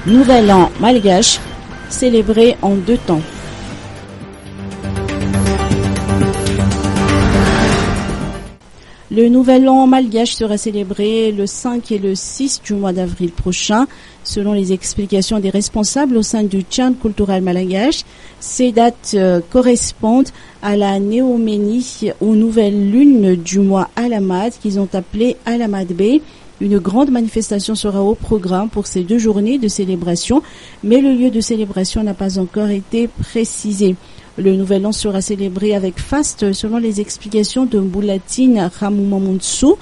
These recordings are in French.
Nouvel An malgache, célébré en 2 temps. Le Nouvel An malgache sera célébré le 5 et le 6 du mois d'avril prochain. Selon les explications des responsables au sein du Tchern culturel malgache, ces dates correspondent à la néoménie aux nouvelles lunes du mois Alamad qu'ils ont appelé Alamad Bey. Une grande manifestation sera au programme pour ces 2 journées de célébration, mais le lieu de célébration n'a pas encore été précisé. Le Nouvel An sera célébré avec faste selon les explications de Mboulatine Ramoumamountsou,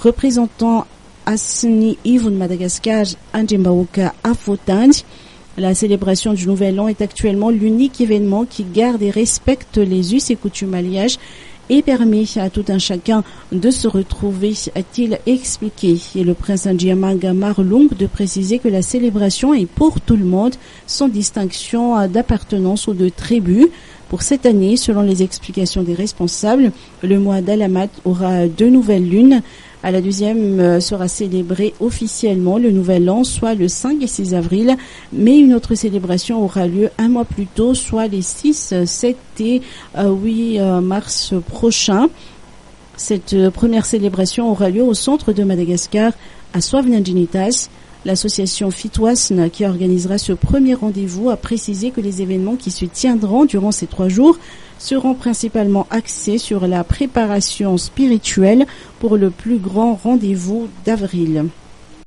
représentant Asni Yvon Madagascar, Andjembaoka Afotanj. La célébration du Nouvel An est actuellement l'unique événement qui garde et respecte les us et coutumes malgaches et permet à tout un chacun de se retrouver, a-t-il expliqué. Et le prince Ndjiamanga Marlung de préciser que la célébration est pour tout le monde, sans distinction d'appartenance ou de tribu. Pour cette année, selon les explications des responsables, le mois d'Alamat aura 2 nouvelles lunes. À la deuxième sera célébré officiellement le Nouvel An, soit le 5 et 6 avril, mais une autre célébration aura lieu un mois plus tôt, soit les 6, 7 et 8 mars prochains. Cette première célébration aura lieu au centre de Madagascar, à Soavinandjinitas. L'association Fitwasn, qui organisera ce premier rendez-vous, a précisé que les événements qui se tiendront durant ces 3 jours seront principalement axés sur la préparation spirituelle pour le plus grand rendez-vous d'avril.